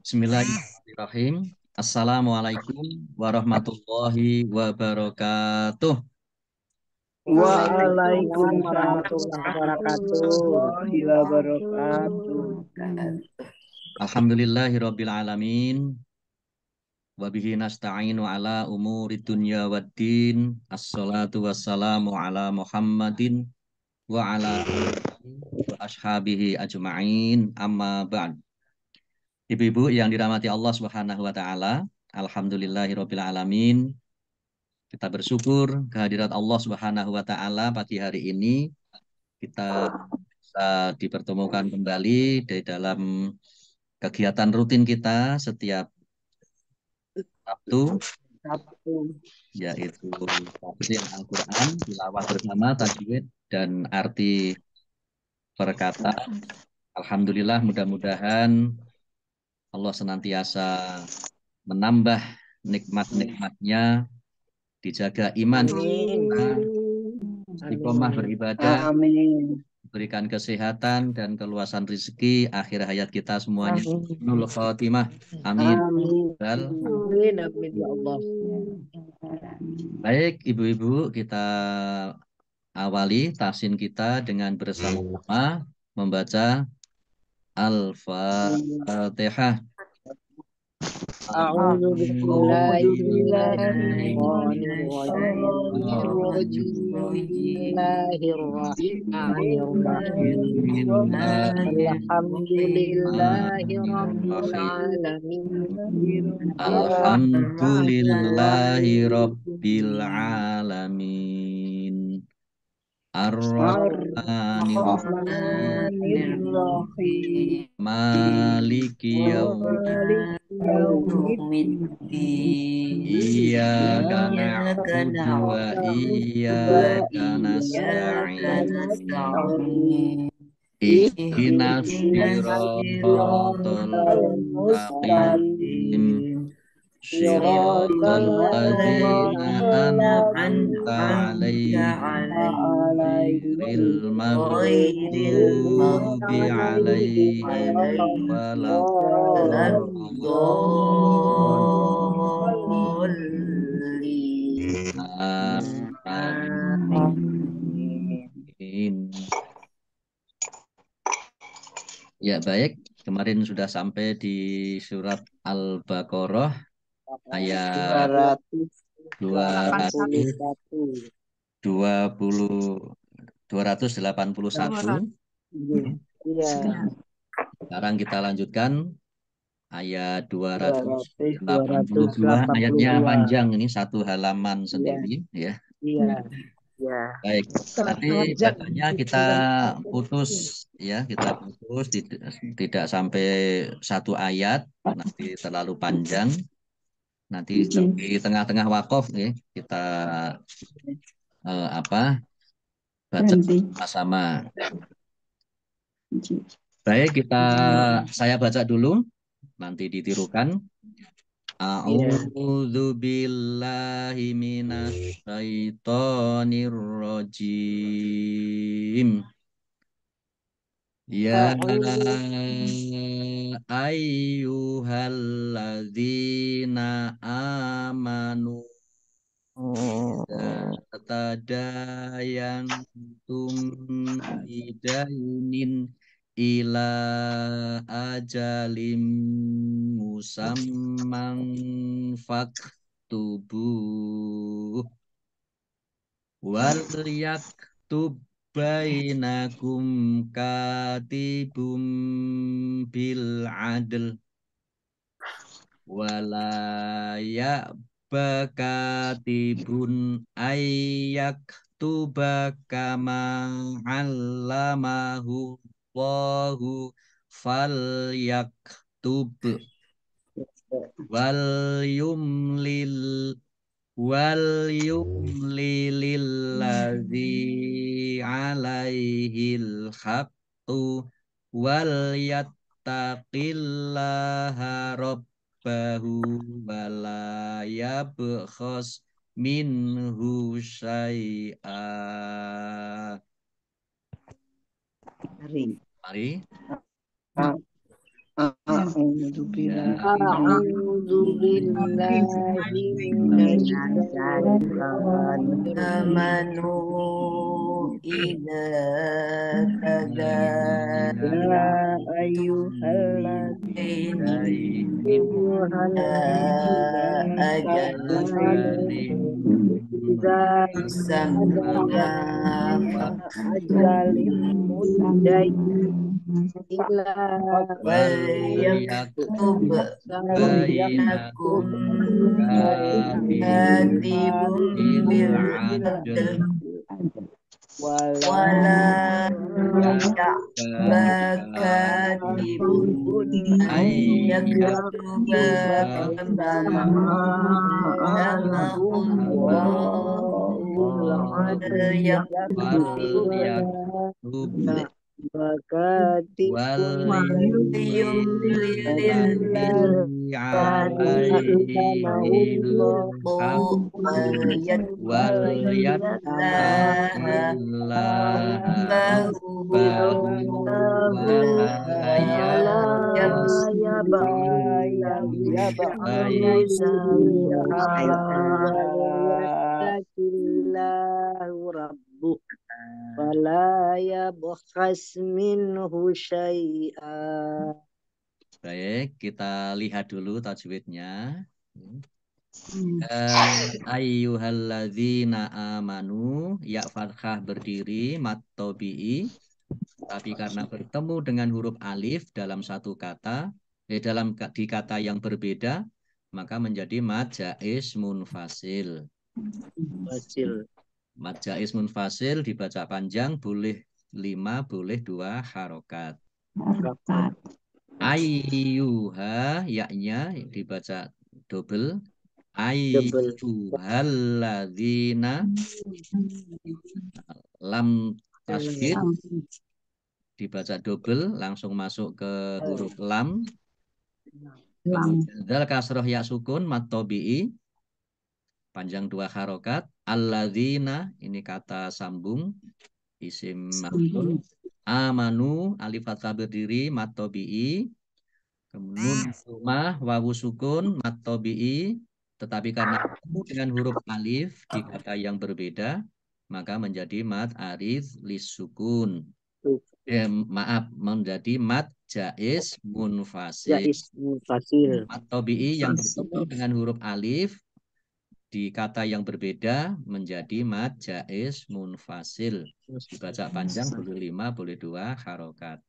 Bismillahirrahmanirrahim. Assalamualaikum warahmatullahi wabarakatuh. Waalaikumsalam Waalaikumsalam warahmatullahi wabarakatuh. warahmatullahi wabarakatuh. Alhamdulillahirabbil alamin. Wa bihi nasta'inu ala umuri dunya waddin. Assalatu wassalamu ala Muhammadin wa ala alihi wa ashabihi ajma'in. Amma ba'd. Ibu-ibu yang dirahmati Allah Subhanahu wa taala, alhamdulillahirabbil alamin. Kita bersyukur kehadirat Allah Subhanahu wa taala pagi hari ini kita bisa dipertemukan kembali di dalam kegiatan rutin kita setiap Sabtu, Sabtu. yaitu tafsir Al-Quran, tilawah bersama, tajwid, dan arti perkata. Alhamdulillah, mudah-mudahan Allah senantiasa menambah nikmat-nikmatnya, dijaga iman kita, istiqomah beribadah, Amin. berikan kesehatan dan keluasan rezeki akhir hayat kita semuanya. Nul Khotimah. Amin. Amin. Amin, amin ya Allah. Baik, ibu-ibu, kita awali tahsin kita dengan bersama-sama membaca Al-Fatihah. A'udzu billahi minasyaitonir rajim. Bismillahirrahmanirrahim. Alhamdulillahi rabbil alamin. Alhamdulillahi Rabbil Alamin. Ar-Rahmanir Ar-Rahmanir-Rahim. Maliki Yaumiddin. Iyyaka Iyyaka na'budu wa na'budu wa iyyaka iyyaka nasta'in. nasta'in. Ihdinas Ihdinas siratal siratal mustaqim. mustaqim. Siratal ladzina an'amta An'amta alaihim ghairil alaihim ghairil maghdubi maghdubi alaihim alaihim waladdallin. waladdallin. Amin. Amin. Ya, baik. Kemarin sudah sampai di surat Al-Baqarah ayat 281. 281. Iya, Sekarang kita lanjutkan ayat 282. Ayatnya 282. panjang, ini satu halaman Iya, sendiri ya. iya, iya. Baik, nanti bacanya kita putus ya, kita putus tidak sampai satu ayat, nanti terlalu panjang. Nanti di tengah-tengah wakaf ya, kita apa baca sama-sama. Baik, saya baca dulu, nanti ditirukan. Iya. A'udzu billahi minasyaitonir rajim. Ya ayyuhalladzina amanu tadayantum bidainin ila ajalim musamman faktubuh wal yaktub bainakum katibum bil adl wala bakatibun ayyak tuba kama allamahu Allahu fal yaktub wal yumlil wal yumlililladzi alaihil haqqu wal yattaqillaha rabbahu wala yabkhas minhu syai'a. Mari. Mari. A'udzu billahi A'udzu billahi minasyaitonir amanu idza tadayantum Ya ayyuhalladzina ajalin idza musamma ajalin muddai ila walyaktub bainakum katibun bil adl wala katibun an yaktuba kama yang Bakatipun Fala yabkhas minhu syai'a. Baik, kita lihat dulu tajwidnya. Ayyuhalladzina amanu, ya fathah berdiri, mat tobi'i. Tapi karena bertemu dengan huruf alif dalam satu kata, di kata yang berbeda, maka menjadi mad jaiz munfasil. Fasil. Mad jaiz munfasil dibaca panjang, boleh 5, boleh 2 harokat. Ayyuha, yaknya dibaca double. Ayyuhalladzina, lam tasydid dibaca double, langsung masuk ke huruf lam. Dal kasroh ya sukun mat tobi'i, panjang 2 harokat. Alladzina, ini kata sambung, isim maf'ul. Amanu, alif fathah berdiri, mat tobi'i. Kemudian rumah wawu sukun mat tobi'i, tetapi karena bertemu dengan huruf alif di kata yang berbeda, maka menjadi mat arid lis sukun. Maaf, menjadi mat jaiz munfasil. Jaiz munfasil. Mat tobi'i yang bertemu dengan huruf alif di kata yang berbeda menjadi mad jaiz munfasil. Dibaca panjang boleh 5, boleh 2 harokat.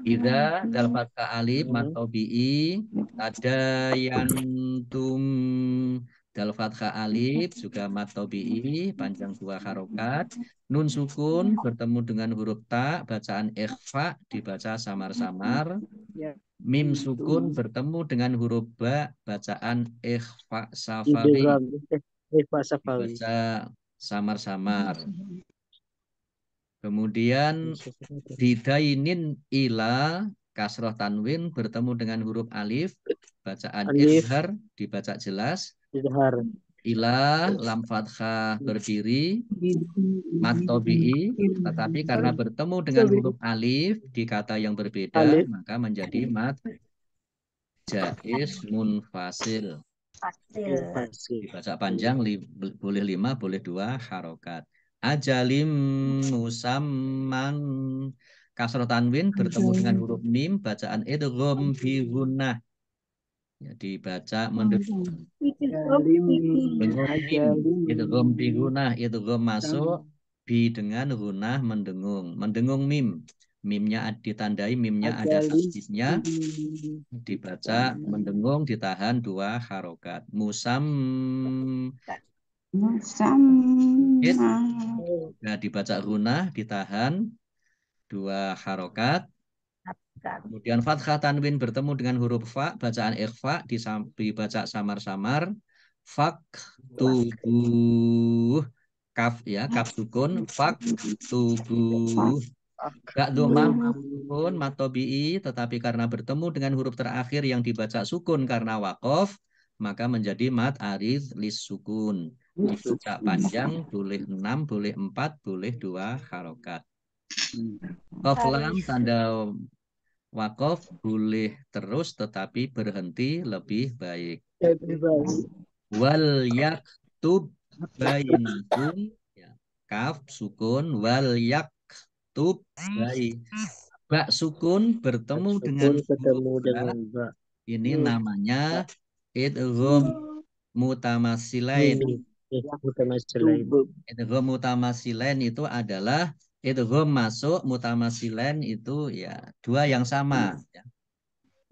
Idza dal fathah alif mad tobi'i tadayantum, dal fathah alif juga mad tobi'i panjang 2 harokat. Nun sukun bertemu dengan huruf ta, bacaan ikhfa dibaca samar-samar. Mim sukun bertemu dengan huruf ba, bacaan ikhfa safawi dibaca samar-samar. Kemudian didainin ila kasroh tanwin bertemu dengan huruf alif, bacaan izhar dibaca jelas. Izhar. Ila lam fathah berdiri mat tobi'i, tetapi karena bertemu dengan huruf alif di kata yang berbeda maka menjadi mat jaiz munfasil. Dibaca panjang boleh 5, boleh 2 harokat. Ajalim musamman, kasroh tanwin bertemu dengan huruf mim, bacaan idgham bi gunnah. Ya, dibaca mendengung. Idgham bi gunnah, idgham masuk, bi dengan gunnah mendengung. Mendengung mim. Mimnya ditandai, mimnya ada tasdidnya, dibaca mendengung, ditahan 2 harokat. Nah, dibaca runah, ditahan 2 harokat. Kemudian fathah tanwin bertemu dengan huruf fa, bacaan ikhfa dibaca samar-samar. Fak tubuh, kaf ya, kaf sukun, fak tubuh. Gak domah sukun matobi'i, tetapi karena bertemu dengan huruf terakhir yang dibaca sukun karena wakof, maka menjadi mat arid lis sukun. Dibaca panjang boleh 6, boleh 4, boleh 2 harokat. Qaf lam tanda Wakof boleh terus tetapi berhenti lebih baik. Lebih baik. Wal yaktub bainakum, ya, kaf sukun, wal yaktub baik. Bak sukun bertemu dengan Sukun ketemu huruf ba, dengan ba. ini namanya idgham mutamasilain. Mutamasilain. Idgham mutamasilain itu adalah idgham masuk, mutamasilain itu ya dua yang sama, ya.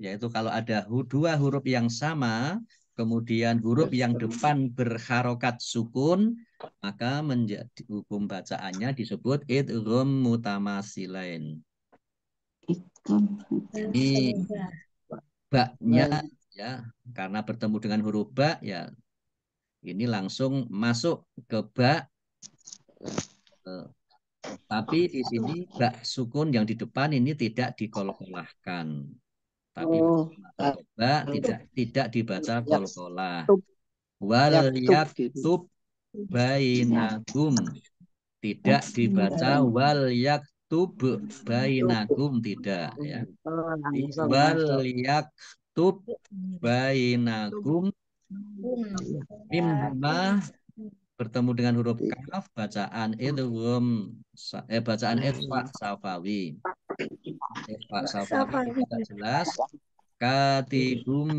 Yaitu kalau ada dua huruf yang sama, kemudian huruf yang depan berharokat sukun, maka menjadi hukum bacaannya disebut idgham mutamasilain. Ini baknya ya, karena bertemu dengan huruf ba ya, ini langsung masuk ke ba. Tapi di sini bak sukun yang di depan ini tidak dikolkolahkan. Tapi ba tidak dibaca kolkolah. Wal yaktub bainakum, tidak dibaca wal yaktub bainakum, tidak, ya. Wal yaktub bainakum, mimma bertemu dengan huruf kaf, bacaan idgham bacaan ikhfa safawi. Ikhfa safawi tidak jelas. Katibum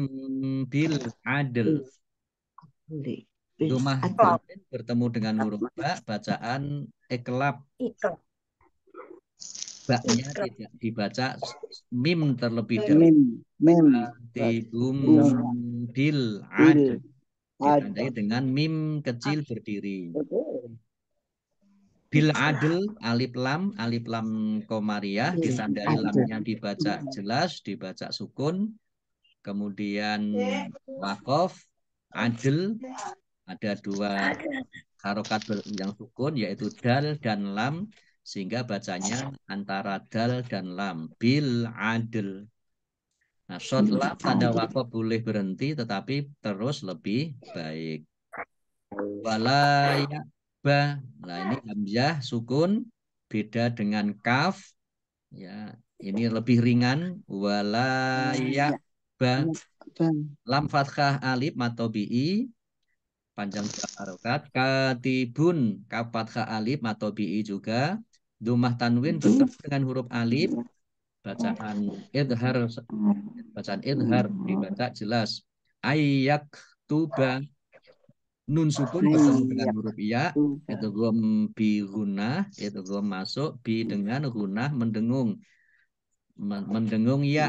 bil adl. Domah tanwin bertemu dengan huruf ba, bacaan iklab. Baknya tidak dibaca mim terlebih dahulu. Katibum bil adl ditandai dengan mim kecil berdiri. Bil adl, alif lam komariah, ditandai lamnya dibaca jelas, dibaca sukun. Kemudian wakof, adl, ada dua harokat yang sukun, yaitu dal dan lam, sehingga bacanya antara dal dan lam. Bil adl. Nah, short lam tanda wakof boleh berhenti, tetapi terus lebih baik. Walaya ba. Nah, ini hamzah sukun, beda dengan kaf. Ya, ini lebih ringan. Walaya ba. Lam fathah alif atau bi, panjang dua harokat. Katibun, kaf fathah alif atau bi juga. Domah tanwin bertemu dengan huruf alif, bacaan idhar dibaca jelas. Ayak tuba, nun sukun bertemu dengan huruf ya, itu gom bi gunah, itu gom masuk bi dengan gunah mendengung, mendengung ya,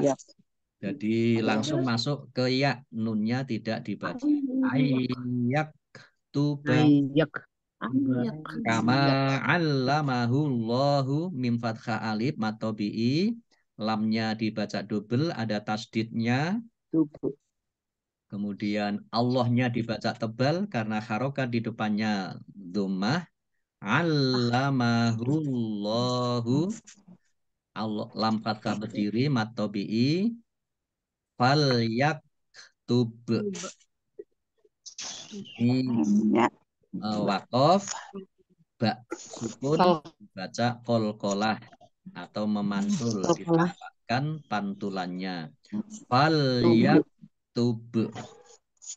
jadi langsung masuk ke ya, nunnya tidak dibaca. Ayak tuba, kama allamahullahu mim fathah alif matobi'i, lamnya dibaca double, ada tasdidnya. Kemudian Allahnya dibaca tebal karena harokat di depannya dhammah. Allamahullahu, Allah, lam fathah berdiri matobi'i, fal yaktub. Ini wakof, bak sukun dibaca kolkolah atau memantul, ditambahkan pantulannya. Fal yaktub.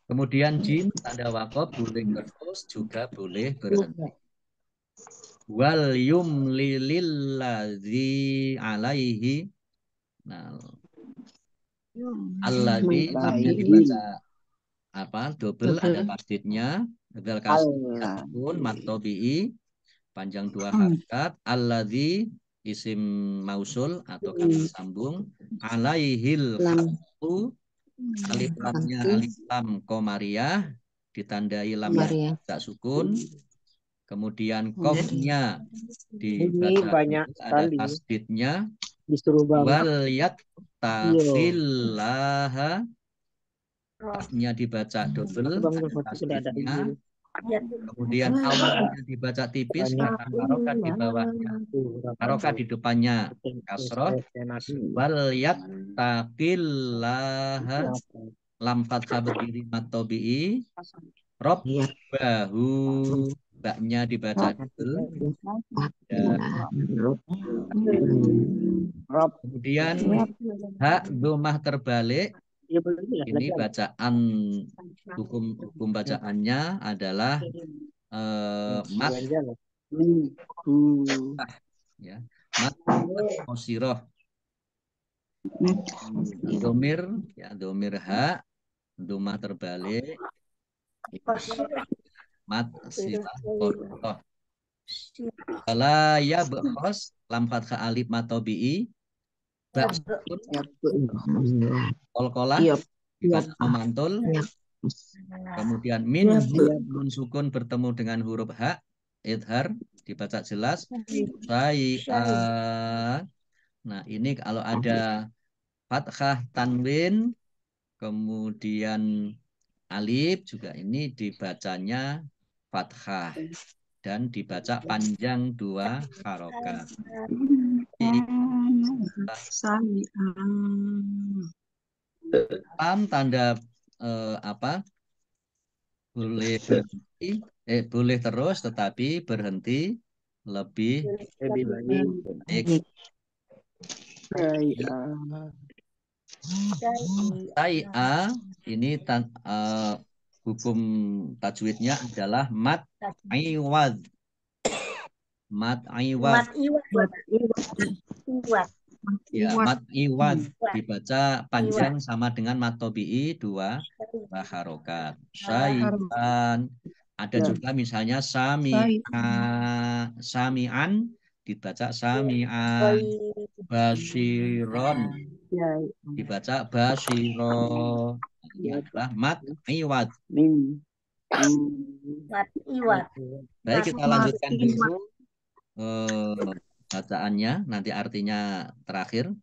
Kemudian jim tanda wakof boleh terus juga boleh berhenti. Wal yumlililladzi alaihi. Nah, alladzi lamnya dibaca apa? Double, ada tasdidnya. Dal kasbun matobi'i, panjang dua harokat. Alladzi isim mausul atau kata sambung. Alaihil haqqu, alif lamnya alif lam komariah, ditandai lamnya tak sukun. Kemudian kofnya dibaca ada tasdidnya. Wal yattaqillaha, taknya dibaca double, ada tasdidnya. Kemudian awalnya dibaca tipis karena harokat di bawahnya, harokat di depannya kasroh. Wal yattaqillaha, lam fathah berdiri matobi'i, robbahu, baknya dibaca double, Rob. Kemudian hak domah terbalik. Ya boleh ya. Ini bacaan hukum bacaannya adalah mat ya. Mat qasiroh. Domir ya, domir hak domah terbalik. Mat silah qoroh. Kala ya bekhos lam fathah alif matobi'i ba'sukun kolkolah dibaca memantul. Kemudian min nun sukun bertemu dengan huruf hak idhar dibaca jelas. Nah ini kalau ada fathah tanwin kemudian alif juga ini dibacanya fathah dan dibaca panjang 2 harokat. Tanda apa? Boleh berhenti, boleh terus tetapi berhenti lebih baik. Tai'a ini hukum tajwidnya adalah mat iwad. Mat iwad. Ya, mat iwad dibaca panjang sama dengan mat tobi'i 2 harokat. Syai'an. Ada juga misalnya sami'an dibaca sami'an. Basiron dibaca basiro. Ini adalah mat iwad. Baik, kita lanjutkan dulu bacaannya, nanti artinya terakhir.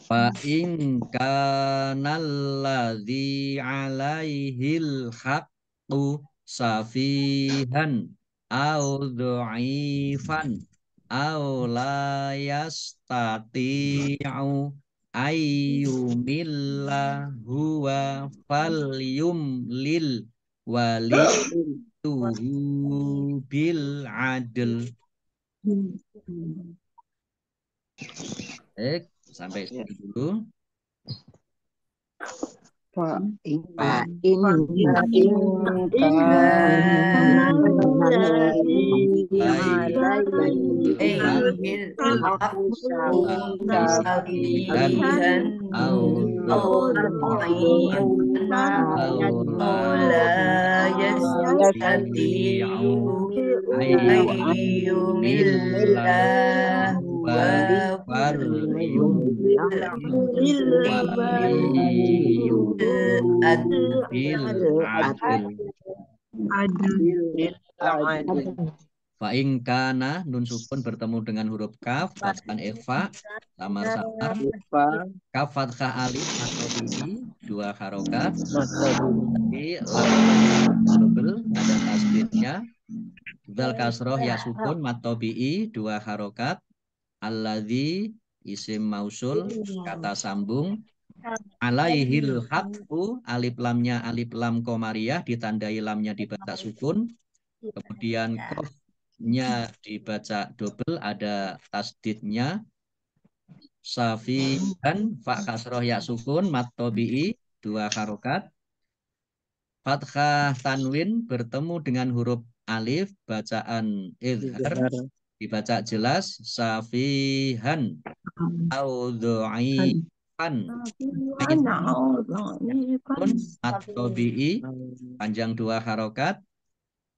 Fa in kanalladzi alaihil haqqu safihan au dhaifan au la yastati'u ayyumilla huwa falyumlil walituhu bil adl. Baik, sampai sini dulu. Fa'ingkana nun sukun bertemu dengan huruf kaf bacaan eva samar-samar. Kaf fathah alif atau bihi 2 harokat. Tapi double ada tasbihnya. Dal kasroh ya sukun matobi'i 2 harokat. Alladzi isim mausul kata sambung. Alaihil haqqu alif lamnya alif lam komariah ditandai lamnya dibaca sukun. Kemudian kofnya dibaca double ada tasdidnya. Safihan fa kasroh ya sukun mat tobi'i 2 harokat. Fathah tanwin bertemu dengan huruf alif bacaan izhar dibaca jelas safihan au dhaifan at-tabi'i panjang 2 harokat.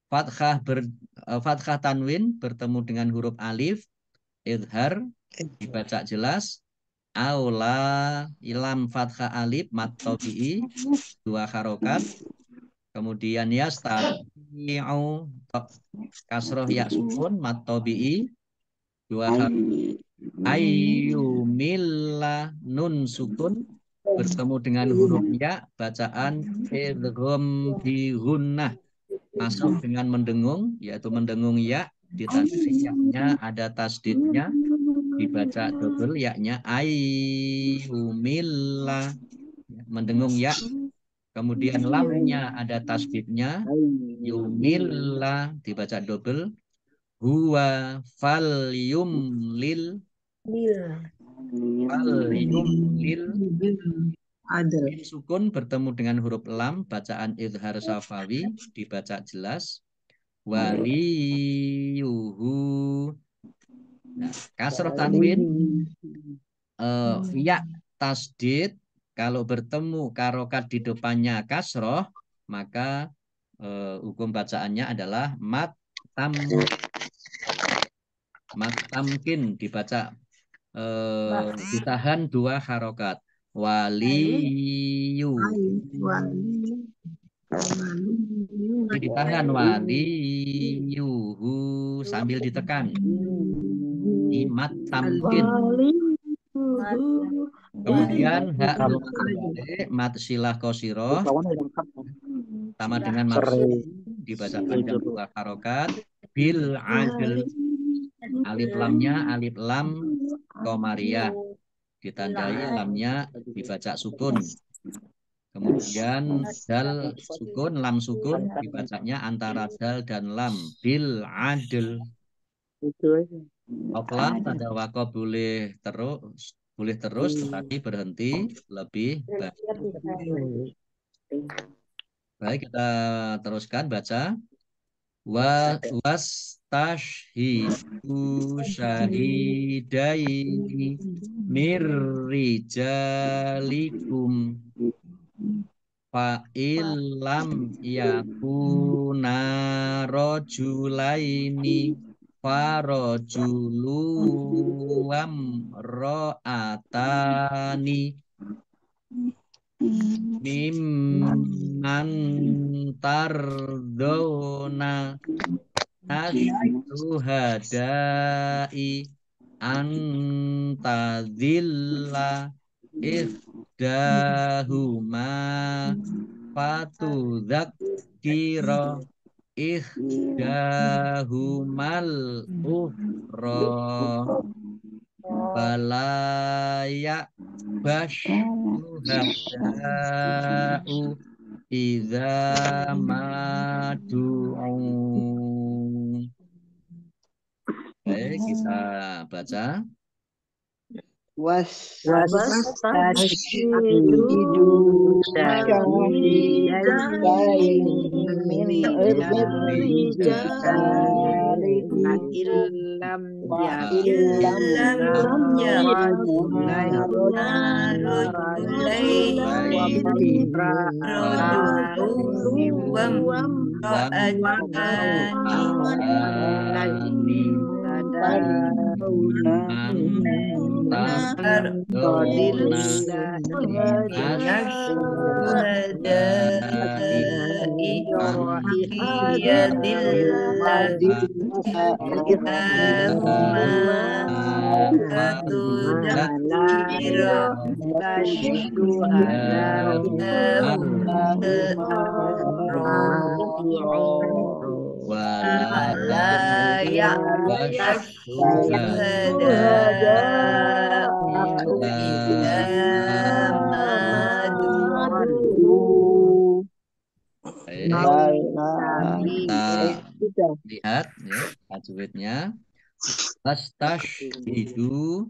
Fathah tanwin bertemu dengan huruf alif izhar dibaca jelas aula ilam fathah alif mat tabi'i 2 harokat. Kemudian yastati'u kasroh ya sukun mat tabi'i 2 harokat. Ayyumilla nun sukun bertemu dengan huruf ya bacaan idgham bi gunnah masuk dengan mendengung yaitu mendengung ya ditandai ya-nya ada tasdidnya dibaca double ya-nya ayyumilla mendengung ya. Kemudian lamnya ada tasdidnya yumilla dibaca double. huwa falyumlil Adil. Mim sukun bertemu dengan huruf lam, bacaan izhar syafawi, dibaca jelas. Waliyuhu. Nah, kasroh tanwin, ya tasdid, kalau bertemu karokat di depannya kasroh, maka hukum bacaannya adalah tamkin, dibaca ditahan 2 harokat. Waliyu. Ini ditahan waliyuhu sambil ditekan. Ini tamkin. Kemudian hak mat silah kosiroh sama dengan maksud dibaca panjang 2 harokat. Bil adl. Alif lamnya alif lam komariah. Ditandai lamnya dibaca sukun. Kemudian dal sukun, lam sukun dibacanya antara dal dan lam. Bil adl. Oklam tanda wakob boleh terus tetapi berhenti lebih baik. Baik, kita teruskan baca. Wastashhidu syahidaini mirrijalikum fa'ilam yakuna rojulaini farojuluwam ro'atani mimman tardona asyuhadai antadilla ihdahuma fatudzakkira ihdahumal ukhra balaya basyuhada'u idza madu'u. Baik, kita baca. Wastashhidu syahidaini min rijalikum illam Kita lihat ya tajwidnya. Wastashhidu.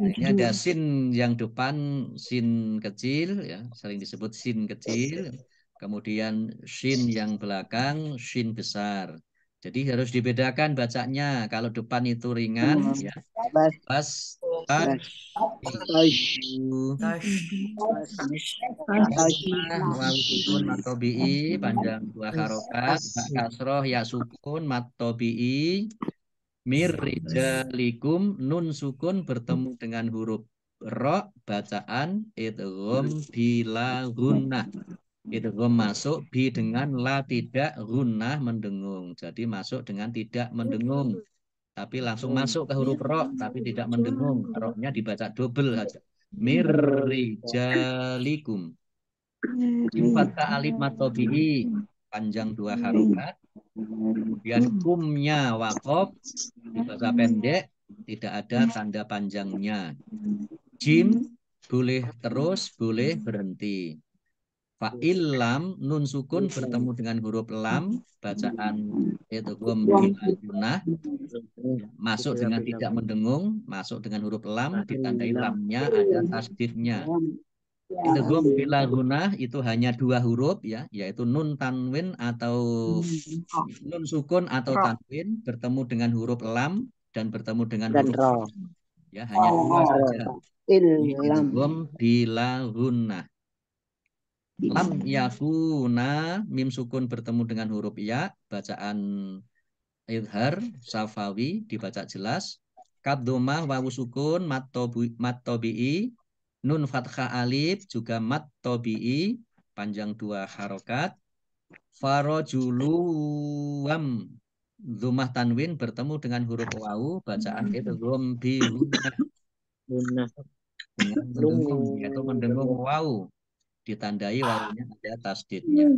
Ini ada sin yang depan, sin kecil ya, sering disebut sin kecil. Kemudian shin yang belakang, shin besar. Jadi harus dibedakan bacanya. Kalau depan itu ringan ya. Waw sukun matobi'i panjang 2 harokat, hak kasroh ya sukun matobi'i. Mir rijalikum nun sukun bertemu dengan huruf ro, bacaan idgham bila gunnah. Idgham masuk bi dengan la tidak, gunnah mendengung. Jadi masuk dengan tidak mendengung. Tapi langsung masuk ke huruf ro tapi tidak mendengung. Ro-nya dibaca double saja. Mir rijalikum. Fathah alif matobi'i panjang 2 harokat. Kemudian kumnya wakof dibaca pendek, tidak ada tanda panjangnya. Jim boleh terus, boleh berhenti. Fa'ilam nun sukun bertemu dengan huruf lam, bacaan idgham bila gunah, masuk dengan tidak mendengung, masuk dengan huruf lam, ditandai lamnya ada tasdidnya. Idgham bila gunah itu hanya 2 huruf ya, yaitu nun tanwin atau nun sukun atau tanwin bertemu dengan huruf lam dan bertemu dengan dan huruf ro. ya, hanya 2 saja. Ini Ilam. idgham bila gunah. Lam yakuna mim sukun bertemu dengan huruf ya, bacaan idhar safawi dibaca jelas. Kaf dhammah wawu sukun mat tabi'i, nun fathah alif juga mat tabi'i, panjang 2 harokat. Farajuluwam dhammah tanwin bertemu dengan huruf wawu, bacaan idgham bi Lunah. dengan mendengung, yaitu mendengung wawu, ditandai wawunya ada tasdidnya.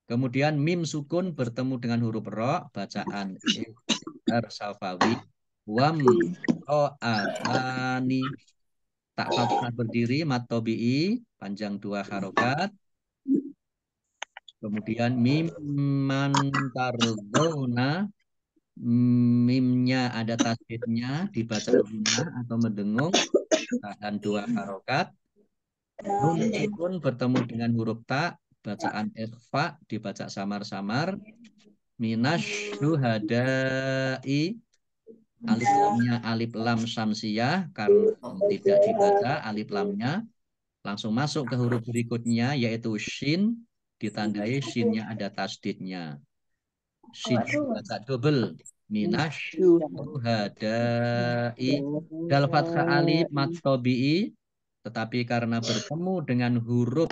Kemudian mim sukun bertemu dengan huruf ro, bacaan idhar safawi. Wam ro'atani, tak fathah berdiri mat tabi'i, panjang 2 harokat. Kemudian mim man tardawna, mimnya ada tasdidnya, dibaca gunah atau mendengung, tahan 2 harokat. Nun sukun bertemu dengan huruf ta, bacaan ikhfa, dibaca samar-samar. Minas syuhada'i, alif lamnya alif lam syamsiyah, karena tidak dibaca alif lamnya, langsung masuk ke huruf berikutnya yaitu shin, ditandai shinnya ada tasdidnya. Shin dibaca double. Minas syuhada'i, dal fathah alif mat tabi'i, tetapi karena bertemu dengan huruf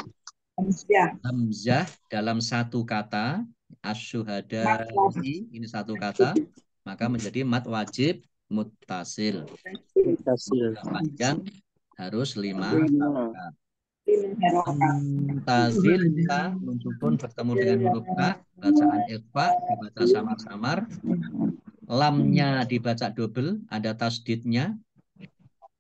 hamzah dalam satu kata, asyuhada'i, ini satu kata, maka menjadi mat wajib muttasil. Mutasil. Panjang harus 5 harokat. Tazillah nun sukun bertemu dengan huruf ta, bacaan ikhfa dibaca samar-samar. Lamnya dibaca double, ada tasdidnya.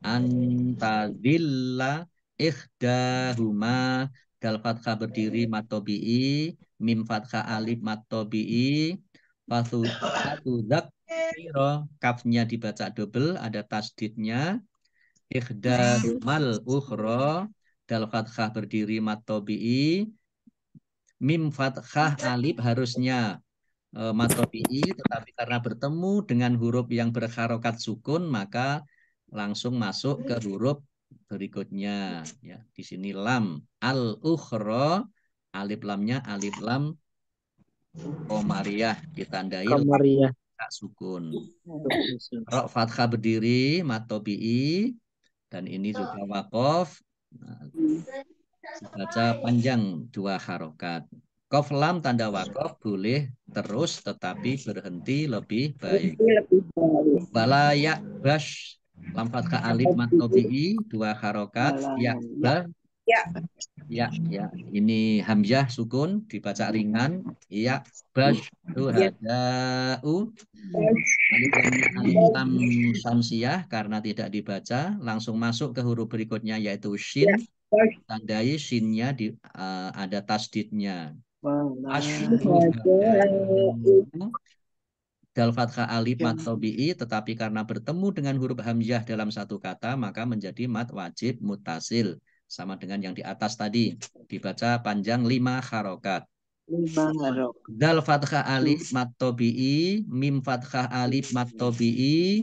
Antazilla ikhdahuma, dal fathah berdiri mat tabi'i, mim fathah alif mat tabi'i. Fatudzak siro, kafnya dibaca double, ada tasdidnya. Ikhdahumal ukhra, dal fathah berdiri mat tabi'i, mim fathah alif harusnya mat tabi'i, tetapi karena bertemu dengan huruf yang berharokat sukun maka langsung masuk ke huruf berikutnya ya. Di sini lam al ukhra, alif lamnya alif lam qamariyah, ditandai Qamariyah. tak sukun. Ro fathah berdiri mat tabi'i, dan ini juga waqaf. Nah, dibaca panjang 2 harokat. Qaf lam tanda waqaf boleh terus tetapi berhenti lebih baik. Bala ya bash, lam fathah alif mat tabi'i 2 harokat. Ya ba, ya ini hamzah sukun dibaca ringan. Ya bash hada'u, alif lamnya alif lam samsiyah karena tidak dibaca, langsung masuk ke huruf berikutnya yaitu shin, tandai shinnya ada tasdidnya. Asyhadu, dal fathah alif mat tabi'i, tetapi karena bertemu dengan huruf hamzah dalam satu kata maka menjadi mat wajib muttasil, sama dengan yang di atas tadi, dibaca panjang 5 harokat. Dal fathah alif mat tabi'i, mim fathah alif mat tabi'i,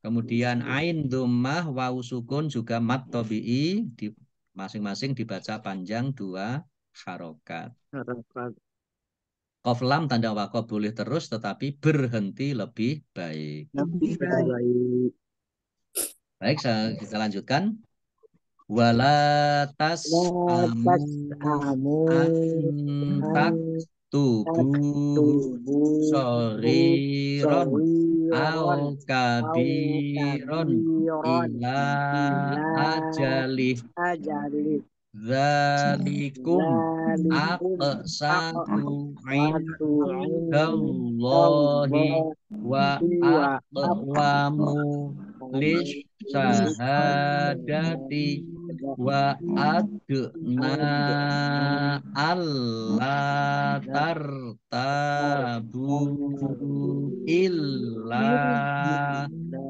kemudian ain dhammah wawu sukun juga mat tabi'i, masing-masing dibaca panjang 2 harokat. Qaf lam tanda waqaf boleh terus tetapi berhenti lebih baik. Baik, kita lanjutkan. Wala tas'amu antak tubuh soriron au kabiron ila ajalih. Zalikum Zalikum aqsatu aqsatu indallahi wa indallahi wa aqwamu lisyahadati wa adna alla tartabu illa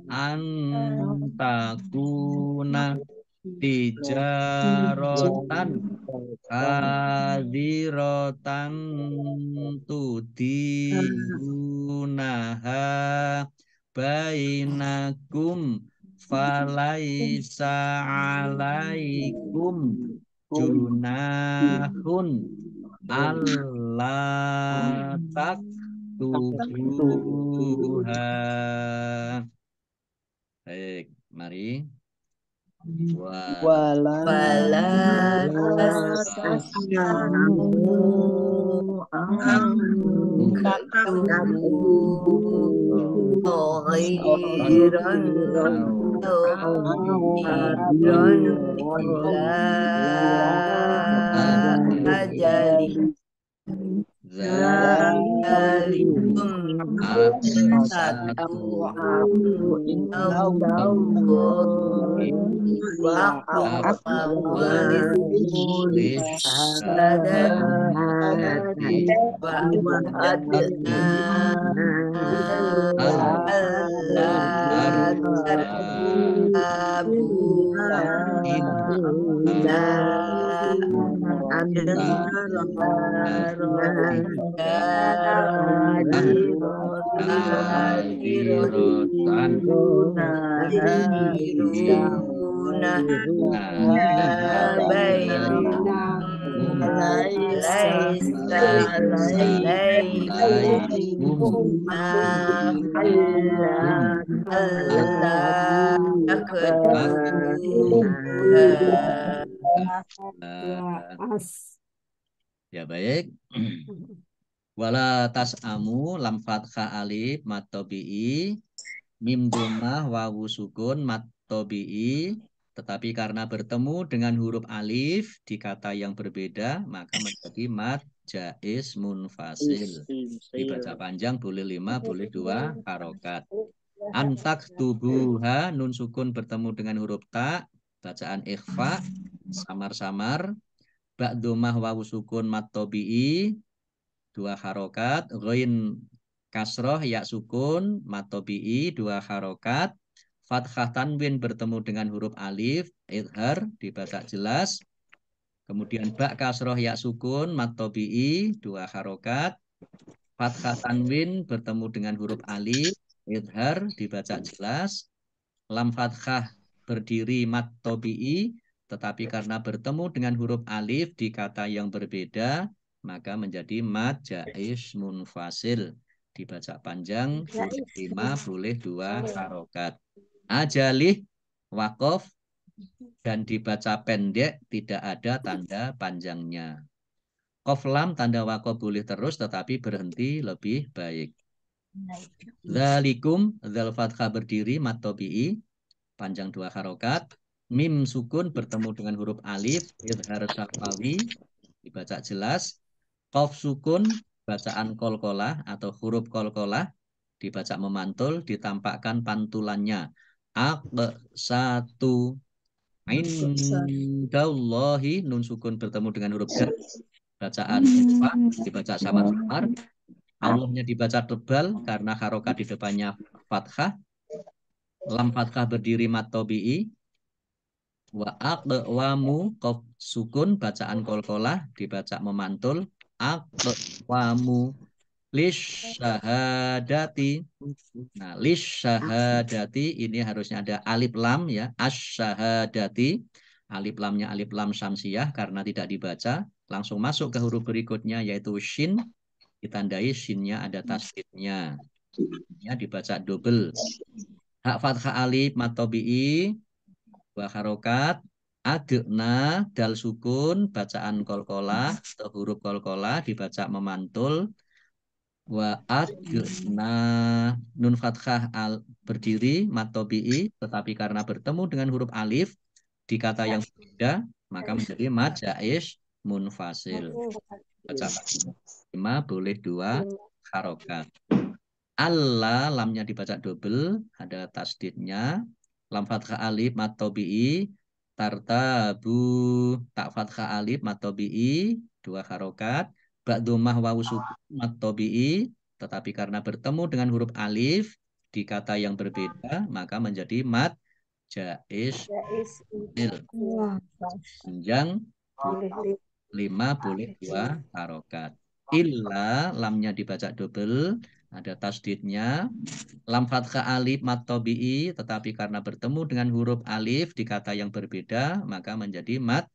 antakuna tijarotan hadirotan tudirunaha bainakum falaisa alaikum junahun Allah taktubuha. Baik, mari. wala Fala tasamu tasamu angkatubu khairan hadiran ila ajali zalikum Aqsatu indallahi wa aqwamu lisyahadati wa adna alla tartabu illa hadirotan Diruna bainakum laisa alaikum Allah takduha. Ya baik. Wala tas'amu lam fathah alif mat tabi'i mim dhammah wawu sukun mat tabi'i, tetapi karena bertemu dengan huruf alif di kata yang berbeda maka menjadi mad jaiz munfasil. Dibaca panjang boleh 5 boleh 2 harokat. Antak tubuha nun sukun bertemu dengan huruf ta, bacaan ikhfa samar-samar. Ba dhammah wawu sukun mat tabi'i 2 harokat. Ghain kasroh ya sukun mat tabi'i 2 harokat. Fathah tanwin bertemu dengan huruf alif idhar dibaca jelas. Kemudian ba kasroh ya sukun mat tabi'i 2 harokat. Fathah tanwin bertemu dengan huruf alif idhar dibaca jelas. Lam fathah berdiri mat tabi'i, tetapi karena bertemu dengan huruf alif di kata yang berbeda maka menjadi mad jaiz munfasil. Dibaca panjang boleh 5 boleh 2 harokat. Ajalih wakof dan dibaca pendek tidak ada tanda panjangnya. Qaf lam tanda wakof boleh terus tetapi berhenti lebih baik. Zalikum zal fathah berdiri mat tabi'i panjang 2 harokat. Mim sukun bertemu dengan huruf alif idhar syafawi dibaca jelas. Qaf sukun bacaan kolkolah atau huruf kolkolah dibaca memantul ditampakkan pantulannya. Aqsatu indallahi nun sukun bertemu dengan huruf dal bacaan ikhfa dibaca samar-samar. Allahnya dibaca tebal karena harokat di depannya fathah. Lam fathah berdiri mat tabi'i. Wa aqwamu qaf sukun bacaan kolkolah dibaca memantul. Aqwamu lisyahadati. Nah, lisyahadati ini harusnya ada alif lam ya, asyahadati. Alif lamnya alif lam syamsiyah karena tidak dibaca, langsung masuk ke huruf berikutnya yaitu shin, ditandai shinnya ada tasdidnya. Ya, dibaca double. Hak fathah alif mat tabi'i 2 harokat. Adna dal sukun bacaan kolkolah atau huruf kolkolah dibaca memantul. Wa adna nun fathah al berdiri mat tabi'i, tetapi karena bertemu dengan huruf alif di kata yang berbeda maka menjadi mad jaiz munfasil. Baca 5 boleh 2 harokat. Allah lamnya dibaca double, ada tasdidnya. Lam fathah alif mad tabi'i, tartabu tak fathah alif mad tabi'i 2 harokat. Ba dhammah wawu sukun mad tabi'i, tetapi karena bertemu dengan huruf alif di kata yang berbeda maka menjadi mad jaiz panjang 5 boleh 2 harokat. Illa lamnya dibaca double, ada tasdidnya. Lam fathah alif mad tabi'i, tetapi karena bertemu dengan huruf alif di kata yang berbeda maka menjadi mad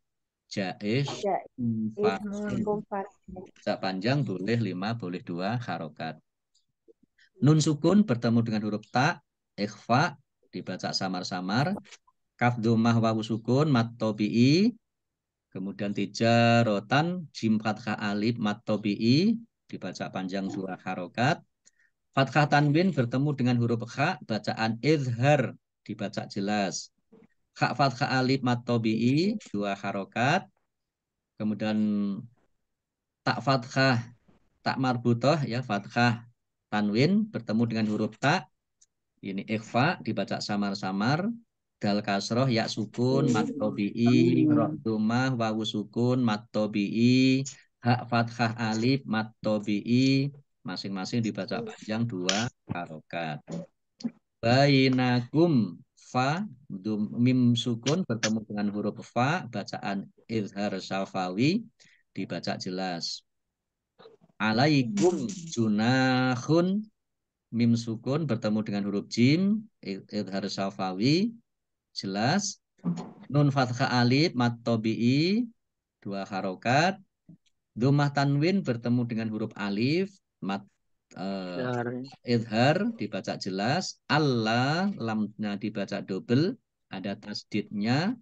jaiz munfasil. Baca panjang boleh 5 boleh 2 harokat. Nun sukun bertemu dengan huruf ta, ikhfa dibaca samar-samar. Kaf dhammah wawu sukun mad tabi'i. Kemudian tijarotan jim fathah alif mad tabi'i dibaca panjang 2 harokat. Fathah tanwin bertemu dengan huruf kha, bacaan izhar dibaca jelas. Kha fathah alif mad tabi'i 2 harokat. Kemudian tak fathah tak marbutoh ya fathah tanwin bertemu dengan huruf ta, ini ikhfa dibaca samar-samar. Dal kasroh ya sukun mat tabi'i, ro dhammah wawu sukun mat tabi'i, hak fathah alif mat tabi'i, masing-masing dibaca panjang 2 harokat. Bainakum fa mim sukun bertemu dengan huruf fa, bacaan izhar syafawi dibaca jelas. Alaikum junahun mim sukun bertemu dengan huruf jim izhar syafawi jelas. Nun fathah alif mad tabi'i 2 harokat. Dhammah tanwin bertemu dengan huruf alif mad izhar dibaca jelas. Allah lamnya dibaca double, ada tasdidnya.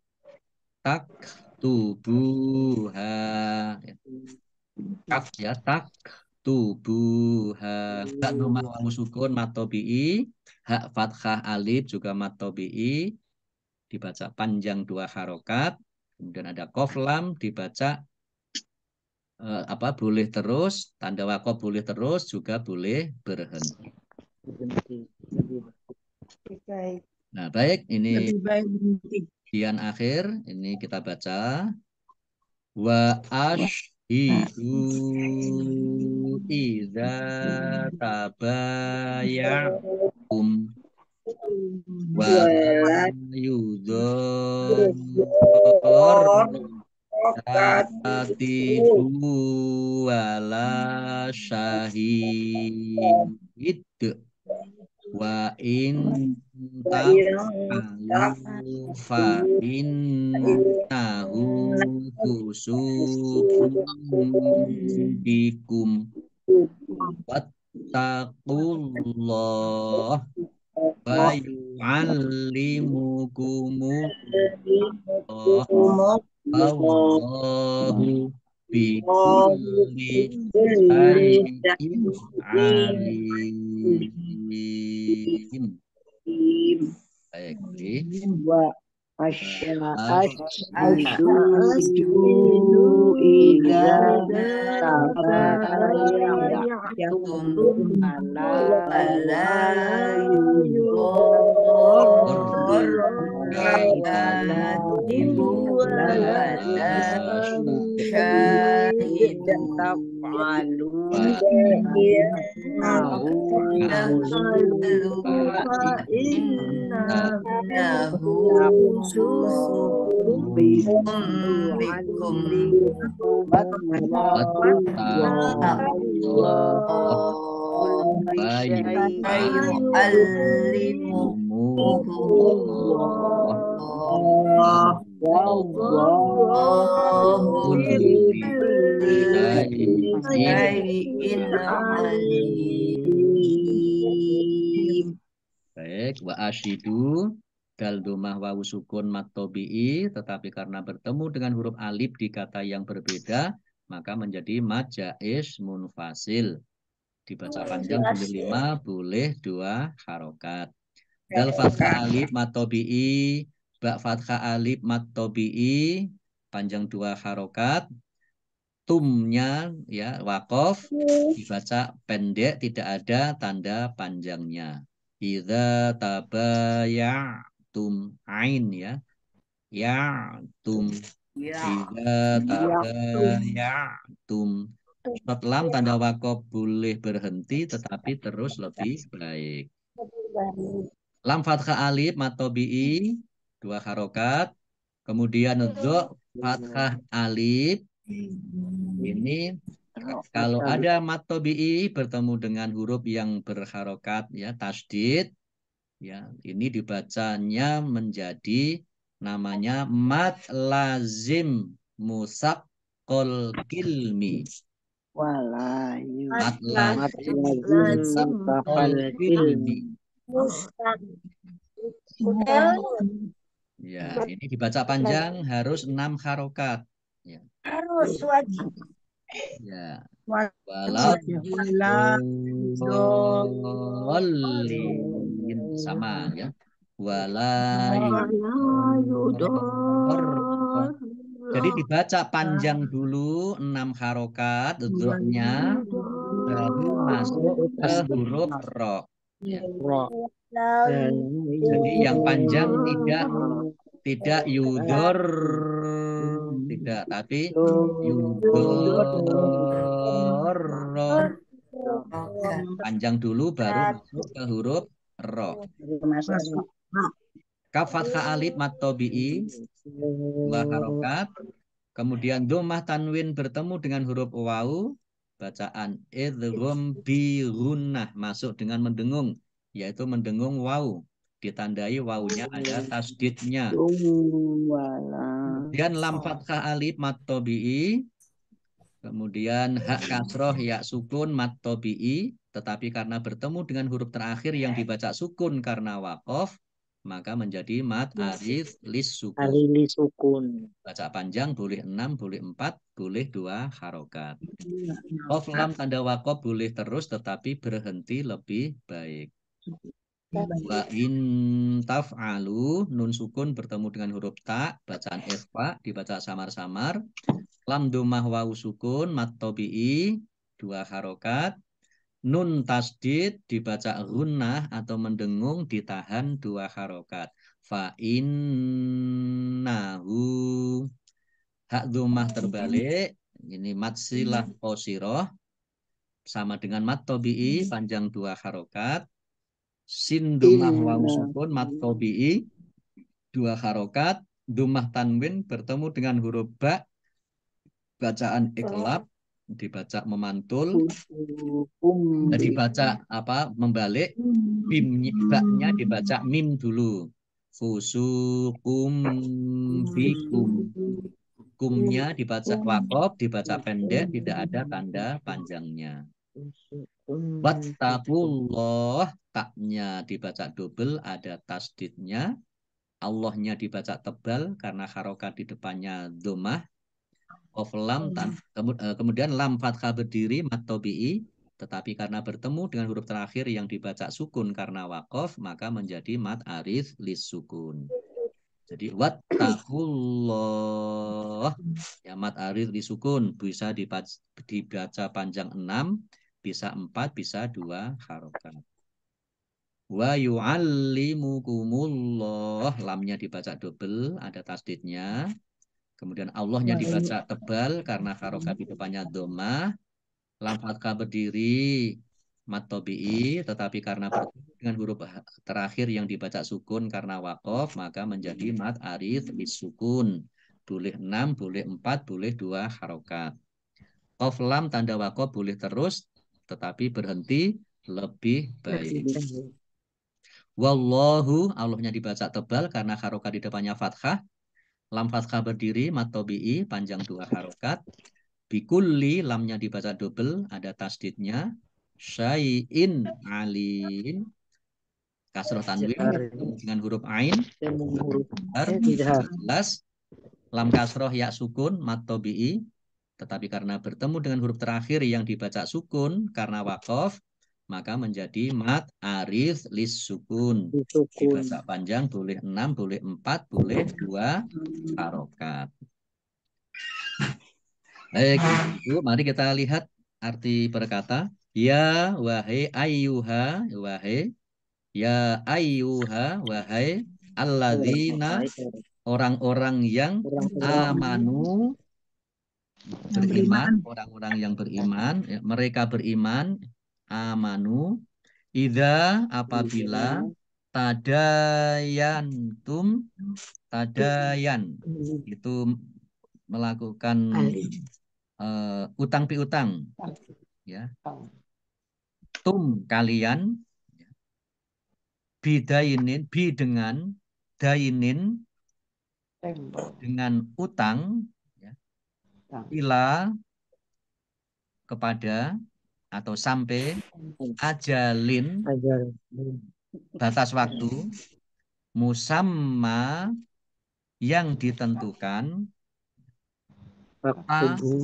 Tak tubuha kaf ya tak tubuha. Tak dhammah wawu sukun mad tabi'i, hak fathah alif juga mad tabi'i dibaca panjang 2 harokat. Kemudian ada qaf lam dibaca boleh terus, tanda wakof boleh terus, juga boleh berhenti. Nah, baik, ini bagian akhir. Ini kita baca. Wa ashhidu idza tabayatum wa yudhar katibu wala syahid wa in taf'alu fa innahu fusuqun bikum wattaqullah wa yu'allimukumullah Allahu bikulli syai'in alim. Baik, Wa asyhadu idza tabayatum ala katibu wala syahidu Baik, wa asyidu dal dhammah wawu sukun mat tabi'i, tetapi karena bertemu dengan huruf alif di kata yang berbeda maka menjadi mad jaiz munfasil. Dibaca panjang boleh 5 boleh 2 harokat. Dal fathah alif mat tabi'i, ba fathah alif mat tabi'i, panjang 2 harokat. Tumnya ya waqaf dibaca pendek, tidak ada tanda panjangnya. Idza tabayatum ain ya. Ya tum. Ya. Idza tabayatum. Short lam tanda waqaf boleh berhenti tetapi terus lebih baik. Lam fathah alif mad tabi'i 2 harokat. Kemudian dha fathah alif. Ini kalau ada mad tabi'i bertemu dengan huruf yang berharokat ya tasdid ya, ini dibacanya menjadi namanya mad lazim musaqqal kilmi. Walayu. Mad Mat lazim lazim musaqqal mustaqil kilmi. ilmi. Ya, ini dibaca panjang harus 6 harokat. Ya. Harus wajib. Ya. Wajib ya. Waladhdallin sama ya. Jadi dibaca panjang dulu 6 harokat dzoknya baru masuk ke huruf ro. Ya. Jadi yang panjang tidak yudor, tidak, tapi yudor. Panjang dulu baru masuk ke huruf ro. Masuk. Kaf fathah alif mad tabi'i 2 harokat. Kemudian dhammah tanwin bertemu dengan huruf wawu, bacaan idgham bi gunnah masuk dengan mendengung, yaitu mendengung wawu. Ditandai wawunya ada tasdidnya. Kemudian lam fathah alif mad tabi'i. Kemudian hak kasroh ya sukun mad tabi'i, tetapi karena bertemu dengan huruf terakhir yang dibaca sukun karena waqaf, maka menjadi mad arif lis sukun. Arili sukun. Baca panjang boleh 6, boleh 4, boleh 2 harokat. Qaf lam tanda waqaf boleh terus tetapi berhenti lebih baik. Wa in taf'alu nun sukun bertemu dengan huruf ta, bacaan ikhfa dibaca samar-samar. Lam dhammah wawu sukun mad tabi'i 2 harokat. Nun tasdid dibaca gunnah atau mendengung ditahan 2 harokat. Fa innahu hak dhammah terbalik. Ini mad silah qasiroh sama dengan mad tabi'i panjang 2 harokat. Sin dhammah wawu sukun mad tabi'i 2 harokat. Dhammah tanwin bertemu dengan huruf ba, bacaan iklab dibaca memantul, dibaca apa membalik, baknya dibaca mim dulu. Fusukum fikum. Kumnya dibaca waqaf, dibaca pendek, tidak ada tanda panjangnya. Wattaqullah, taknya dibaca double, ada tasdidnya. Allahnya dibaca tebal karena harokat di depannya dhammah. Kemudian lam fathah berdiri mad tabi'i, tetapi karena bertemu dengan huruf terakhir yang dibaca sukun karena waqaf, maka menjadi mad arif lis sukun. Jadi wattaqullah ya mad arif lis sukun bisa dibaca panjang 6, bisa 4, bisa 2 harokat. Wa yu'allimukumullah, lamnya dibaca double, ada tasdidnya. Kemudian Allahnya dibaca tebal karena harokat di depannya dhammah. Lam fathah berdiri mad tabi'i, tetapi karena bertemu dengan huruf terakhir yang dibaca sukun karena waqaf, maka menjadi mad arif bis sukun. Boleh 6, boleh 4, boleh 2 harokat. Qaf lam tanda waqaf boleh terus, tetapi berhenti lebih baik. Wallahu, Allahnya dibaca tebal karena harokat di depannya fathah. Lam fathah berdiri mad tabi'i panjang 2 harokat. Bikulli, lamnya dibaca double, ada tasdidnya. Syai'in alim, kasroh tanwin dengan huruf ain. Jelas. Lam kasroh ya sukun mad tabi'i, tetapi karena bertemu dengan huruf terakhir yang dibaca sukun karena waqaf, maka menjadi mad arif lis sukun. Dibaca panjang boleh 6, boleh 4, boleh 2 harokat. Baik, Ibu, mari kita lihat arti perkata. Ya, wahai ayyuha, wahai. Ya ayyuha, wahai. Alladzina, orang-orang yang amanu, beriman. Orang-orang yang beriman. Ya, mereka beriman. Amanu. Idza apabila tadayantum, tadayan. Itu melakukan utang piutang, ya. Kalian bidainin, dainin dengan utang, ya, ila kepada atau sampai ajalin batas waktu musamma yang ditentukan,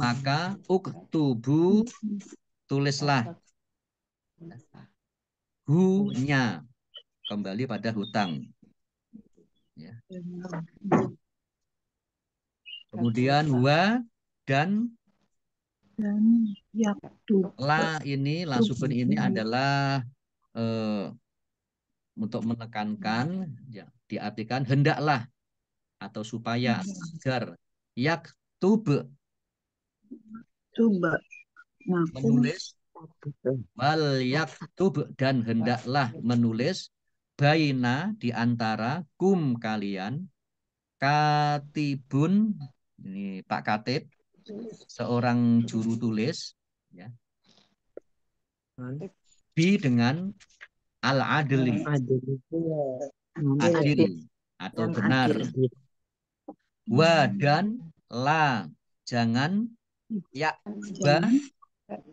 maka uktubu tulislah hu-nya, kembali pada hutang, ya. Kemudian wa dan la ini, la sukun ini adalah untuk menekankan, ya, diartikan hendaklah atau supaya, agar yaktub menulis, wal yaktub dan hendaklah menulis, baina di antara kum kalian, katibun, ini Pak Katib, seorang juru tulis, ya, bi dengan al-adli, adil atau benar, wa dan la, jangan,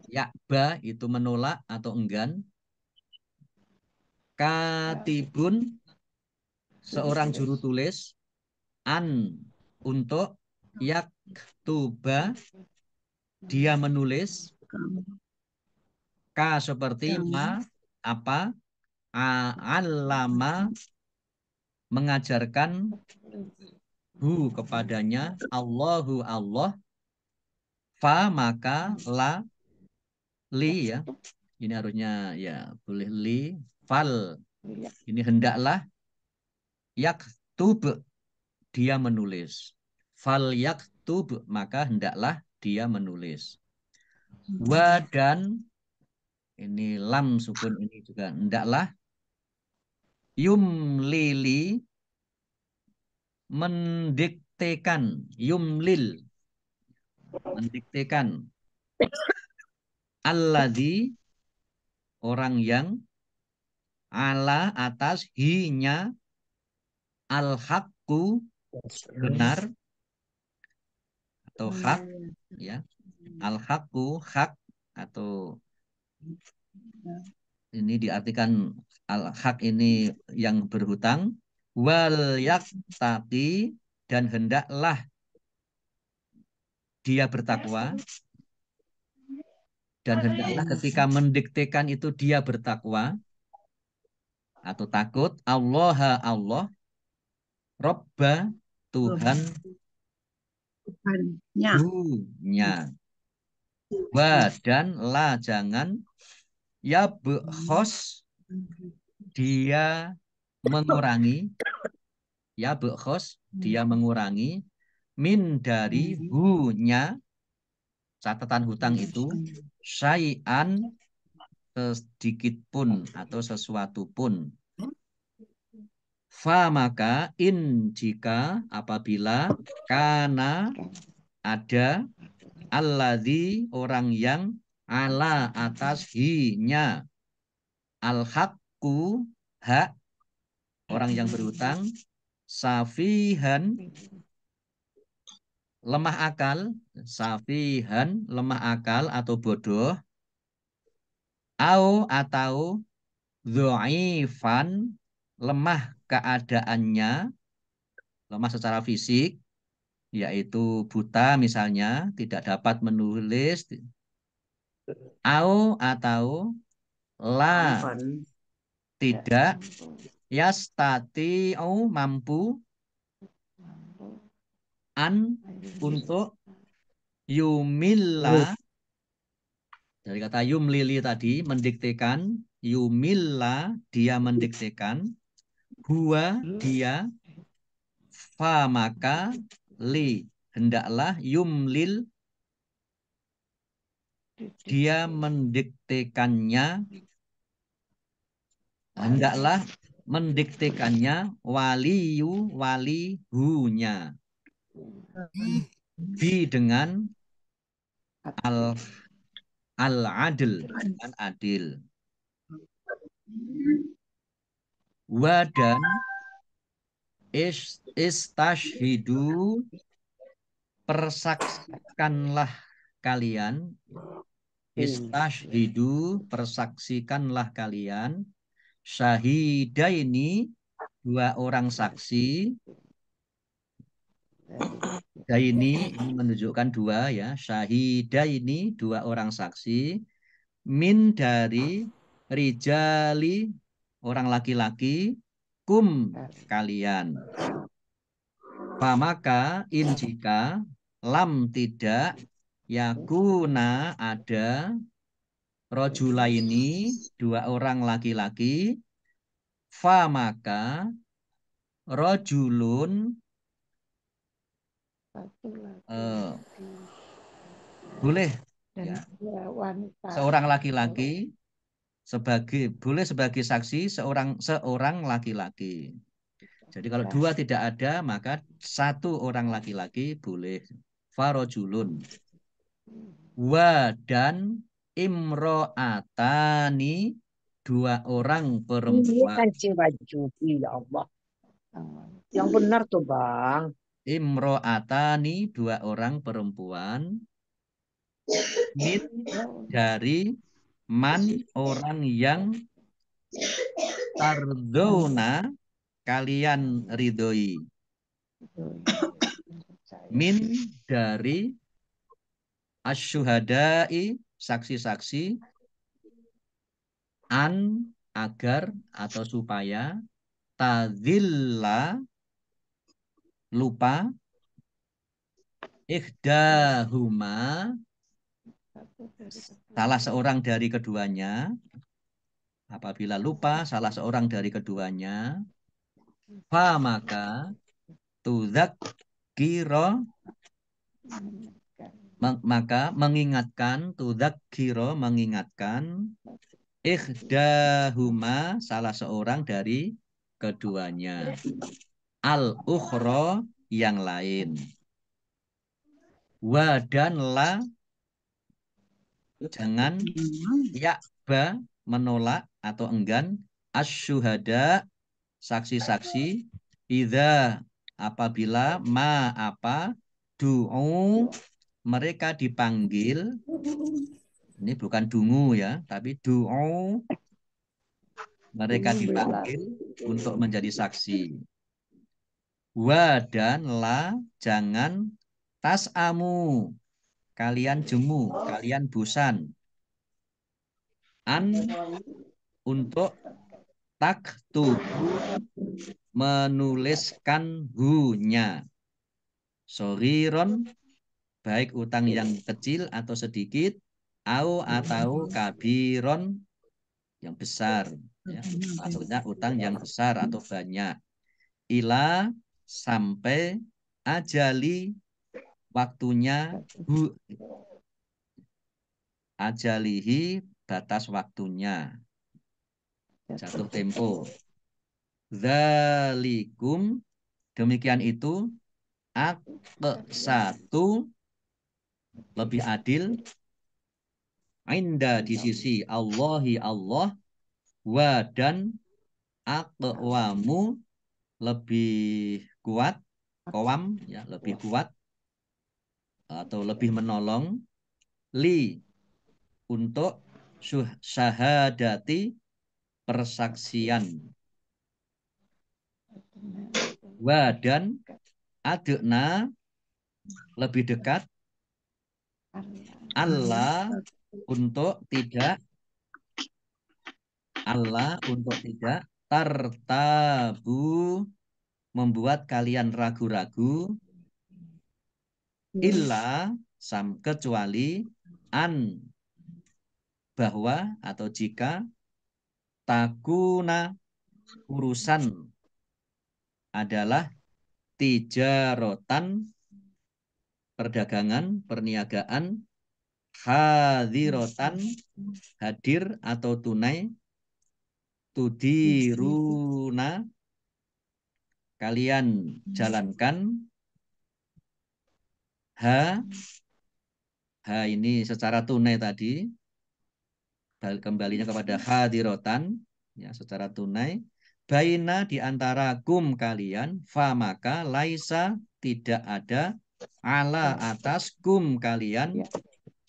yakba itu menolak atau enggan, katibun seorang juru tulis, an untuk, yaktuba dia menulis, ka seperti ma apa, alama mengajarkan, hu kepadanya, Allahu Allah, fa maka la, li, ya, ini harusnya ya boleh li, fal ini hendaklah, yaktub dia menulis, fal yaktub maka hendaklah dia menulis, wa dan ini lam sukun ini juga hendaklah, yumlili mendiktekan, yumlil mendiktekan, alladzi orang yang, ala atas, hinya, al-haqqu benar atau hak, ya, al-haqqu hak, atau ini diartikan al-haq ini yang berhutang, wal yaktaqi dan hendaklah dia bertakwa, dan hendaklah ketika mendiktekan itu dia bertakwa atau takut, Allah Allah, Robba Tuhan nya, wa dan la jangan, ya bekhos dia mengurangi, ya bekhos dia mengurangi, min dari hu-nya catatan hutang itu, syai'an sedikit pun atau sesuatu pun, fa maka in jika apabila, kana ada, alladzi orang yang, ala atas hinya, al-haqqu hak orang yang berhutang, safihan lemah akal, safihan lemah akal atau bodoh, atau dhaifan lemah keadaannya, lemah secara fisik, yaitu buta misalnya, tidak dapat menulis, atau la tidak, yastati'u mampu, an untuk, Yumilla dari kata yumlili tadi mendiktekan, yumilla dia mendiktekan, huwa dia, fa maka, li hendaklah, yumlil dia mendiktekannya, hendaklah mendiktekannya, waliyu walihunya, bi dengan al-adil dengan adil. Wa dan istashhidu persaksikanlah kalian, istashhidu persaksikanlah kalian, syahidaini dua orang saksi. Daini ini menunjukkan dua ya, syahidaini dua orang saksi, min dari rijali orang laki-laki, kum kalian. Pamaka in jika lam tidak yakuna ada rojulaini dua orang laki-laki, fa maka rojulun boleh ya, seorang laki-laki boleh sebagai saksi seorang laki-laki. Jadi kalau dua tidak ada maka satu orang laki-laki boleh. Farojulun. Wa dan imro'atani dua orang Ini perempuan. kancing baju, ya Allah. Yang benar tuh Bang. Imro'atani dua orang perempuan. Min dari man orang yang tardona kalian ridhoi. Min dari asyuhadai saksi-saksi, an agar atau supaya, tadilla lupa, ihdahuma salah seorang dari keduanya, apabila lupa salah seorang dari keduanya, fa maka tudzakiro maka mengingatkan, tudzakiro mengingatkan, ihdahuma salah seorang dari keduanya, al ukhro yang lain. Wa dan la jangan yakba menolak atau enggan, asyuhada saksi-saksi, idza apabila ma apa du'u mereka dipanggil, ini bukan dungu ya, tapi du'u mereka dipanggil untuk menjadi saksi. Wa dan la jangan tas'amu kalian jemu, kalian bosan, an untuk taktubu menuliskan hunya, soriron baik utang yang kecil atau sedikit, atau kabiron yang besar ya. Maksudnya utang yang besar atau banyak, ila sampai ajali waktunya, ajalihi batas waktunya, jatuh tempo. Dzalikum demikian itu, satu lebih adil, inda di sisi Allahi Allah, wa dan aqwamu lebih kuat, qawam ya lebih kuat atau lebih menolong, li untuk syahadati persaksian, wa dan adna lebih dekat, Allah untuk tidak, Allah untuk tidak, tartabu membuat kalian ragu-ragu, illa kecuali an bahwa atau jika takuna urusan adalah tijarotan perdagangan, perniagaan, hadirotan hadir atau tunai, tudiruna kalian jalankan, ha ini secara tunai tadi, kembalinya kepada hadirotan ya secara tunai, baina di antara kum kalian, fa maka laisa tidak ada ala atas kum kalian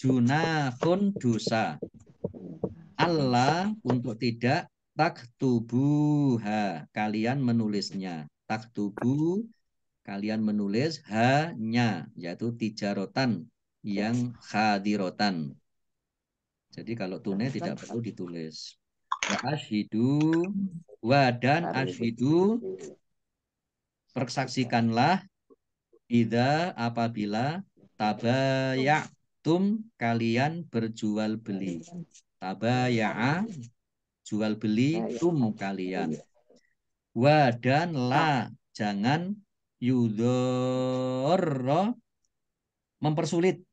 junahun dosa, Allah untuk tidak taktubuha kalian menulisnya, taktubu kalian menulis hanya yaitu tijarotan yang hadirotan. Jadi kalau tunai tidak perlu ditulis. Wa ashidu wa dan ashidu persaksikanlah idza apabila tabayatum kalian berjual beli. Tabaya'a jual beli tum kalian. Wa dan la jangan yudorro mempersulit.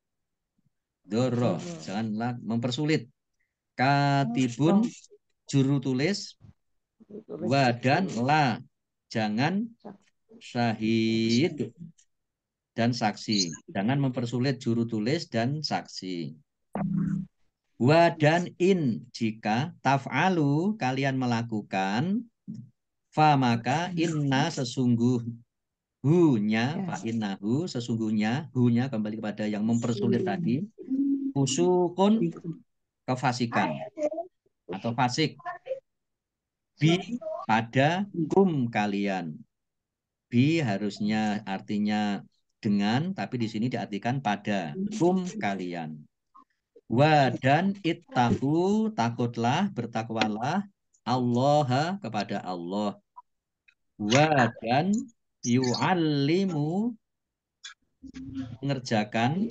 Doro janganlah mempersulit. Katibun juru tulis. Wa dan la jangan syahid dan saksi. Jangan mempersulit juru tulis dan saksi. Wa dan in jika taf'alu kalian melakukan, fa maka inna sesungguhnya fa innahu sesungguhnya hunya kembali kepada yang mempersulit tadi, fusukun kefasikan atau fasik, bi pada kum kalian. Bi harusnya artinya dengan, tapi di sini diartikan pada kum kalian. Wa dan ittaqu takutlah bertakwalah Allah kepada Allah. Wa dan yu'allimu mengajarkan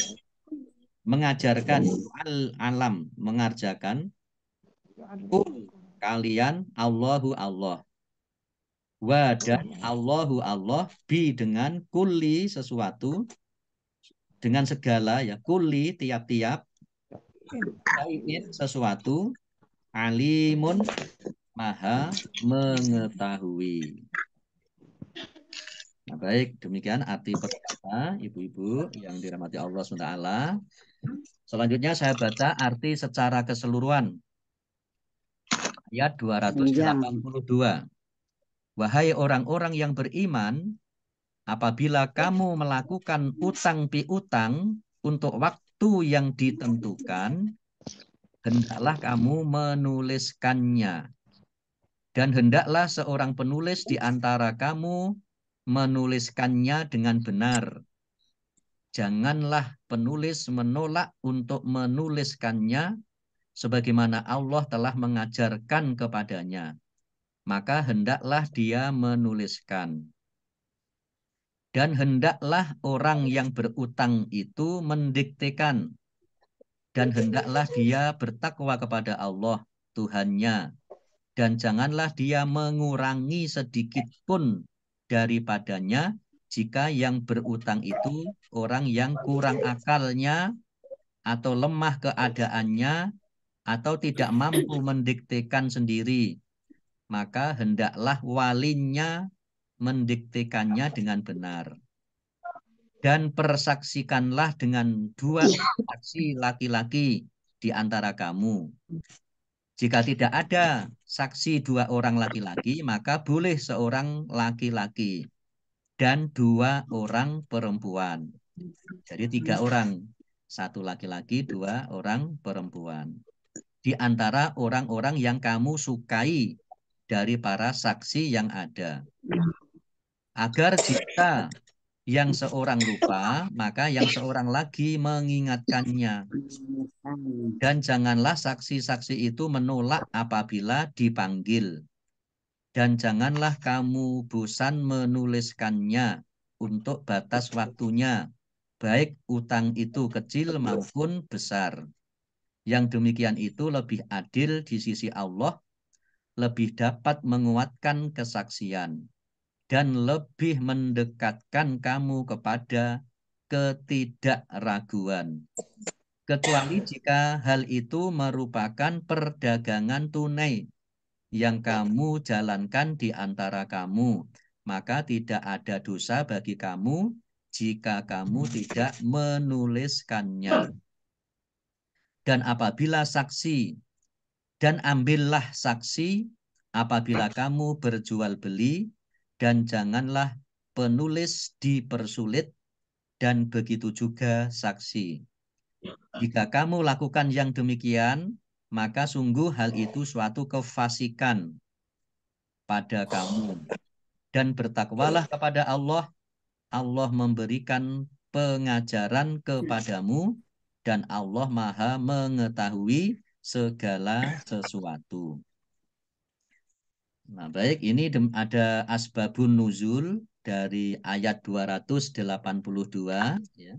alam mengajarkan kalian Allahu Allah. Wa dan Allahu Allah bi dengan kulli sesuatu dengan segala ya kulli tiap-tiap sesuatu alimun maha mengetahui. Nah, baik, demikian arti perkata ibu-ibu yang dirahmati Allah SWT. Selanjutnya saya baca arti secara keseluruhan. Ayat 282. Wahai orang-orang yang beriman, apabila kamu melakukan utang piutang untuk waktu yang ditentukan, hendaklah kamu menuliskannya. Dan hendaklah seorang penulis di antara kamu menuliskannya dengan benar. Janganlah penulis menolak untuk menuliskannya sebagaimana Allah telah mengajarkan kepadanya. Maka hendaklah dia menuliskan. Dan hendaklah orang yang berutang itu mendiktekan. Dan hendaklah dia bertakwa kepada Allah Tuhannya. Dan janganlah dia mengurangi sedikit pun daripadanya jika yang berutang itu orang yang kurang akalnya atau lemah keadaannya atau tidak mampu mendiktekan sendiri, maka hendaklah walinya mendiktekannya dengan benar. Dan persaksikanlah dengan 2 saksi laki-laki di antara kamu. Jika tidak ada saksi 2 orang laki-laki, maka boleh seorang laki-laki dan 2 orang perempuan. Jadi 3 orang, 1 laki-laki, 2 orang perempuan. Di antara orang-orang yang kamu sukai dari para saksi yang ada. Agar jika yang seorang lupa, maka yang seorang lagi mengingatkannya. Dan janganlah saksi-saksi itu menolak apabila dipanggil. Dan janganlah kamu bosan menuliskannya untuk batas waktunya baik utang itu kecil maupun besar. Yang demikian itu lebih adil di sisi Allah, lebih dapat menguatkan kesaksian, dan lebih mendekatkan kamu kepada ketidakraguan. Kecuali jika hal itu merupakan perdagangan tunai yang kamu jalankan di antara kamu, maka tidak ada dosa bagi kamu jika kamu tidak menuliskannya. Dan apabila saksi, dan ambillah saksi apabila kamu berjual beli, dan janganlah penulis dipersulit, dan begitu juga saksi. Jika kamu lakukan yang demikian, maka sungguh hal itu suatu kefasikan pada kamu. Dan bertakwalah kepada Allah. Allah memberikan pengajaran kepadamu, dan Allah Maha mengetahui segala sesuatu. Nah, baik, ini ada asbabun nuzul dari ayat 282 ya.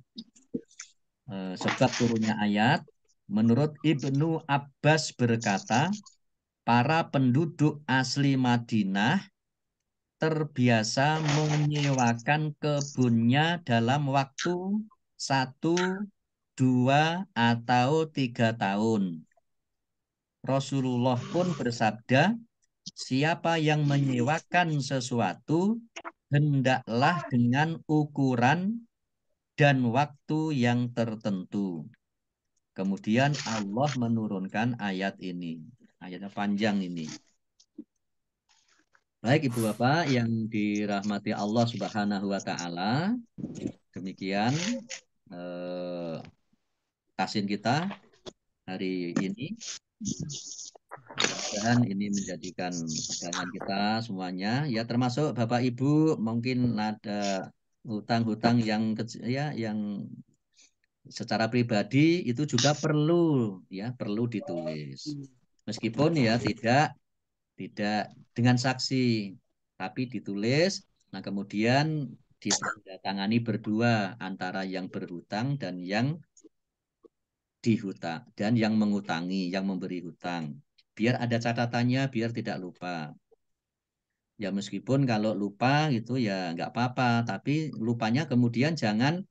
Sebab turunnya ayat, menurut Ibnu Abbas berkata, para penduduk asli Madinah terbiasa menyewakan kebunnya dalam waktu 1, 2, atau 3 tahun. Rasulullah pun bersabda, siapa yang menyewakan sesuatu, hendaklah dengan ukuran dan waktu yang tertentu. Kemudian Allah menurunkan ayat ini. Ayatnya panjang ini. Baik Ibu Bapak yang dirahmati Allah Subhanahu wa taala, demikian tasin kita hari ini. Mudah-mudahan ini menjadikan pegangan kita semuanya, ya termasuk Bapak Ibu mungkin ada hutang-hutang yang ya yang secara pribadi itu juga perlu ditulis. Meskipun ya tidak dengan saksi, tapi ditulis. Nah, kemudian ditandatangani berdua antara yang berhutang dan yang dihutang, dan yang mengutangi, yang memberi hutang. Biar ada catatannya, biar tidak lupa. Ya meskipun kalau lupa gitu ya nggak apa-apa, tapi lupanya kemudian jangan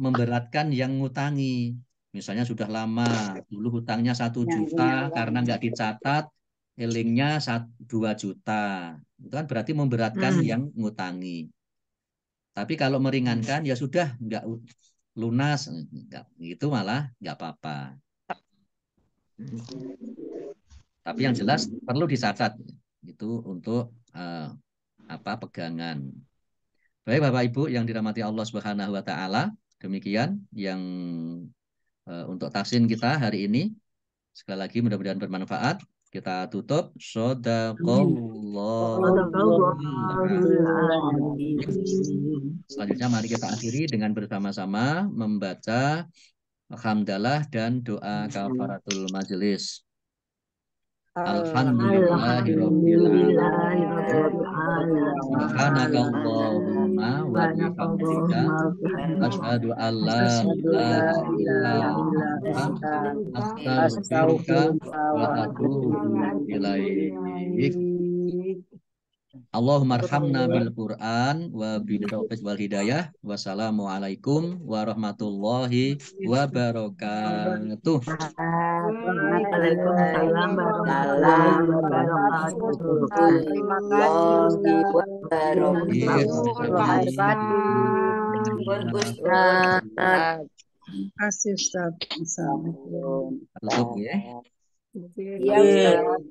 memberatkan yang ngutangi. Misalnya sudah lama, dulu hutangnya 1 juta, karena nggak dicatat, elingnya 2 juta. Itu kan berarti memberatkan yang ngutangi. Tapi kalau meringankan, ya sudah, nggak lunas, itu malah nggak apa-apa. Tapi yang jelas perlu dicatat, itu untuk pegangan. Baik Bapak Ibu yang dirahmati Allah Subhanahu wa taala, demikian yang untuk tafsir kita hari ini. Sekali lagi mudah-mudahan bermanfaat. Kita tutup. Selanjutnya mari kita akhiri dengan bersama-sama membaca hamdalah dan doa kafaratul majelis. Alhamdulillahirabbil alamin. Subhanakallahumma wa bihamdika asyhadu an la ilaha illa anta astaghfiruka wa atubu ilaik. Allahumma arhamna bil Qur'an wa bil taufiq wal hidayah. Wassalamualaikum warahmatullahi wabarakatuh. Waalaikumsalam warahmatullahi wabarakatuh. Terima kasih Ustaz. Terima kasih Ustaz. Assalamualaikum. Tutup ya. Iya Ustaz.